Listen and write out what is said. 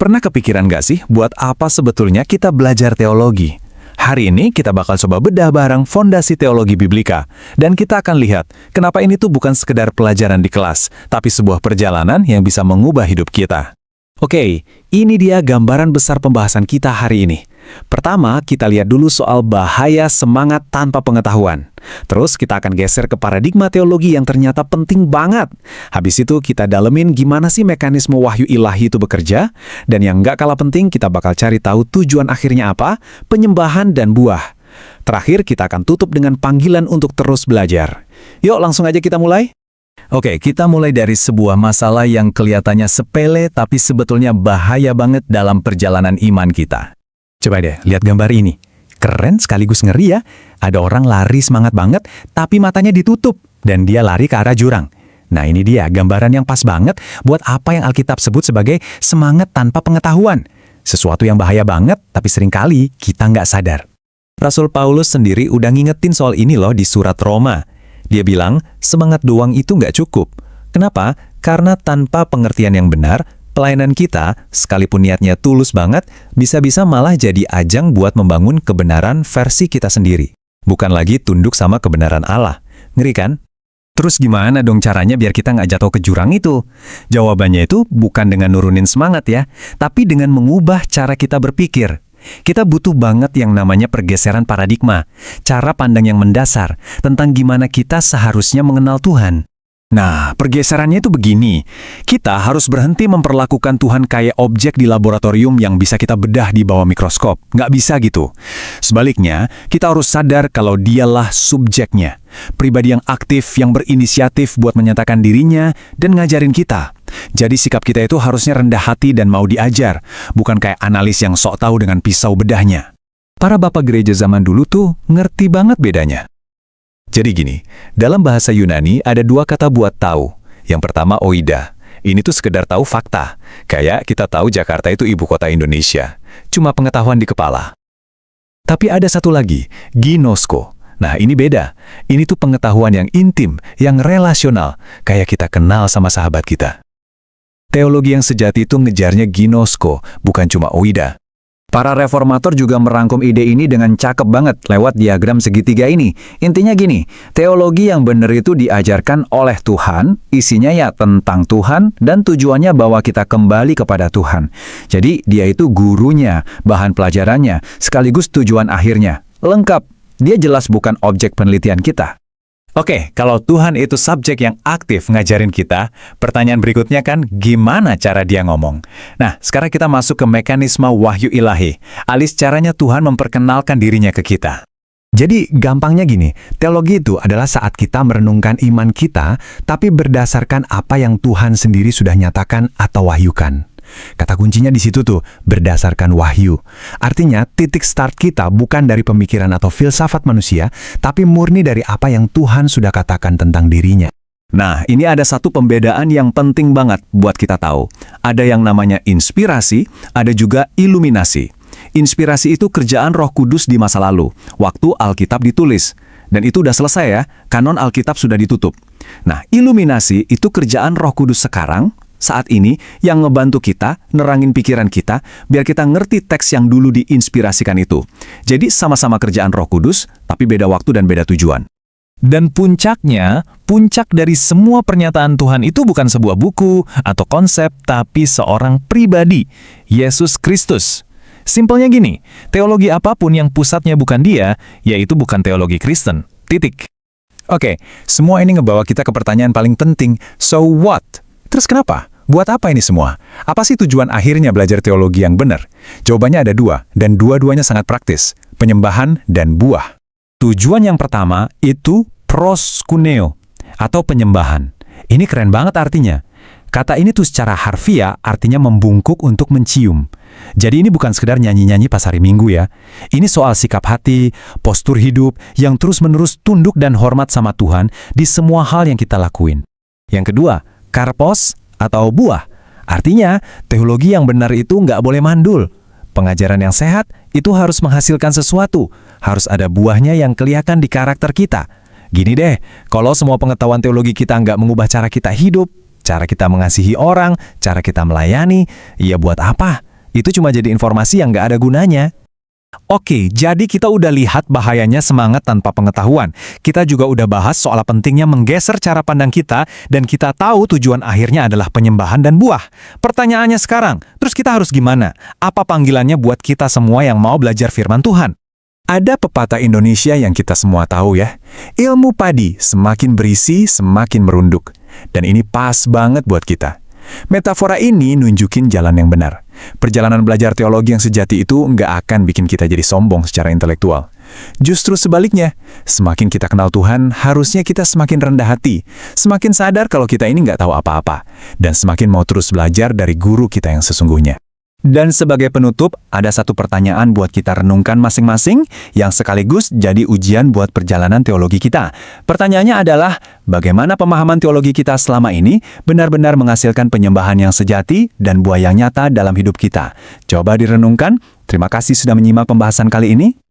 Pernah kepikiran gak sih buat apa sebetulnya kita belajar teologi? Hari ini kita bakal coba bedah bareng fondasi teologi biblika. Dan kita akan lihat kenapa ini tuh bukan sekedar pelajaran di kelas, tapi sebuah perjalanan yang bisa mengubah hidup kita. Oke, ini dia gambaran besar pembahasan kita hari ini. Pertama, kita lihat dulu soal bahaya semangat tanpa pengetahuan. Terus kita akan geser ke paradigma teologi yang ternyata penting banget. Habis itu kita dalemin gimana sih mekanisme wahyu ilahi itu bekerja. Dan yang nggak kalah penting, kita bakal cari tahu tujuan akhirnya apa, penyembahan dan buah. Terakhir, kita akan tutup dengan panggilan untuk terus belajar. Yuk langsung aja kita mulai. Oke, kita mulai dari sebuah masalah yang kelihatannya sepele tapi sebetulnya bahaya banget dalam perjalanan iman kita. Coba deh, lihat gambar ini. Keren sekaligus ngeri ya. Ada orang lari semangat banget, tapi matanya ditutup. Dan dia lari ke arah jurang. Nah ini dia, gambaran yang pas banget buat apa yang Alkitab sebut sebagai semangat tanpa pengetahuan. Sesuatu yang bahaya banget, tapi seringkali kita nggak sadar. Rasul Paulus sendiri udah ngingetin soal ini loh di surat Roma. Dia bilang, semangat doang itu nggak cukup. Kenapa? Karena tanpa pengertian yang benar, pelayanan kita, sekalipun niatnya tulus banget, bisa-bisa malah jadi ajang buat membangun kebenaran versi kita sendiri. Bukan lagi tunduk sama kebenaran Allah. Ngeri kan? Terus gimana dong caranya biar kita nggak jatuh ke jurang itu? Jawabannya itu bukan dengan nurunin semangat ya, tapi dengan mengubah cara kita berpikir. Kita butuh banget yang namanya pergeseran paradigma, cara pandang yang mendasar tentang gimana kita seharusnya mengenal Tuhan. Nah, pergeserannya itu begini. Kita harus berhenti memperlakukan Tuhan kayak objek di laboratorium yang bisa kita bedah di bawah mikroskop. Nggak bisa gitu. Sebaliknya, kita harus sadar kalau dialah subjeknya. Pribadi yang aktif, yang berinisiatif buat menyatakan dirinya dan ngajarin kita. Jadi sikap kita itu harusnya rendah hati dan mau diajar, bukan kayak analis yang sok tahu dengan pisau bedahnya. Para bapak gereja zaman dulu tuh ngerti banget bedanya. Jadi gini, dalam bahasa Yunani ada dua kata buat tahu. Yang pertama oida. Ini tuh sekedar tahu fakta. Kayak kita tahu Jakarta itu ibu kota Indonesia. Cuma pengetahuan di kepala. Tapi ada satu lagi, ginosko. Nah ini beda. Ini tuh pengetahuan yang intim, yang relasional. Kayak kita kenal sama sahabat kita. Teologi yang sejati itu ngejarnya ginosko, bukan cuma oida. Para reformator juga merangkum ide ini dengan cakep banget lewat diagram segitiga ini. Intinya gini, teologi yang benar itu diajarkan oleh Tuhan, isinya ya tentang Tuhan, dan tujuannya bahwa kita kembali kepada Tuhan. Jadi dia itu gurunya, bahan pelajarannya, sekaligus tujuan akhirnya. Lengkap, dia jelas bukan objek penelitian kita. Oke, kalau Tuhan itu subjek yang aktif ngajarin kita, pertanyaan berikutnya kan gimana cara dia ngomong? Nah, sekarang kita masuk ke mekanisme wahyu ilahi, alias caranya Tuhan memperkenalkan dirinya ke kita. Jadi gampangnya gini, teologi itu adalah saat kita merenungkan iman kita, tapi berdasarkan apa yang Tuhan sendiri sudah nyatakan atau wahyukan. Kata kuncinya di situ tuh, berdasarkan wahyu. Artinya, titik start kita bukan dari pemikiran atau filsafat manusia, tapi murni dari apa yang Tuhan sudah katakan tentang dirinya. Nah, ini ada satu pembedaan yang penting banget buat kita tahu. Ada yang namanya inspirasi, ada juga iluminasi. Inspirasi itu kerjaan Roh Kudus di masa lalu, waktu Alkitab ditulis. Dan itu udah selesai ya, kanon Alkitab sudah ditutup. Nah, iluminasi itu kerjaan Roh Kudus sekarang, saat ini, yang ngebantu kita, nerangin pikiran kita, biar kita ngerti teks yang dulu diinspirasikan itu. Jadi sama-sama kerjaan Roh Kudus, tapi beda waktu dan beda tujuan. Dan puncaknya, puncak dari semua pernyataan Tuhan itu bukan sebuah buku atau konsep, tapi seorang pribadi, Yesus Kristus. Simpelnya gini, teologi apapun yang pusatnya bukan dia, yaitu bukan teologi Kristen. Titik. Oke, semua ini ngebawa kita ke pertanyaan paling penting, so what? Terus kenapa? Buat apa ini semua? Apa sih tujuan akhirnya belajar teologi yang benar? Jawabannya ada dua, dan dua-duanya sangat praktis. Penyembahan dan buah. Tujuan yang pertama itu proskuneo, atau penyembahan. Ini keren banget artinya. Kata ini tuh secara harfiah artinya membungkuk untuk mencium. Jadi ini bukan sekedar nyanyi-nyanyi pas hari Minggu ya. Ini soal sikap hati, postur hidup, yang terus-menerus tunduk dan hormat sama Tuhan di semua hal yang kita lakuin. Yang kedua, karpos atau buah. Artinya, teologi yang benar itu nggak boleh mandul. Pengajaran yang sehat itu harus menghasilkan sesuatu. Harus ada buahnya yang kelihatan di karakter kita. Gini deh, kalau semua pengetahuan teologi kita nggak mengubah cara kita hidup, cara kita mengasihi orang, cara kita melayani, ya buat apa? Itu cuma jadi informasi yang nggak ada gunanya. Oke, jadi kita udah lihat bahayanya semangat tanpa pengetahuan. Kita juga udah bahas soal pentingnya menggeser cara pandang kita, dan kita tahu tujuan akhirnya adalah penyembahan dan buah. Pertanyaannya sekarang, terus kita harus gimana? Apa panggilannya buat kita semua yang mau belajar firman Tuhan? Ada pepatah Indonesia yang kita semua tahu ya, ilmu padi semakin berisi, semakin merunduk. Dan ini pas banget buat kita. Metafora ini nunjukin jalan yang benar. Perjalanan belajar teologi yang sejati itu nggak akan bikin kita jadi sombong secara intelektual. Justru sebaliknya, semakin kita kenal Tuhan, harusnya kita semakin rendah hati, semakin sadar kalau kita ini nggak tahu apa-apa, dan semakin mau terus belajar dari guru kita yang sesungguhnya. Dan sebagai penutup, ada satu pertanyaan buat kita renungkan masing-masing yang sekaligus jadi ujian buat perjalanan teologi kita. Pertanyaannya adalah, bagaimana pemahaman teologi kita selama ini benar-benar menghasilkan penyembahan yang sejati dan buah yang nyata dalam hidup kita? Coba direnungkan. Terima kasih sudah menyimak pembahasan kali ini.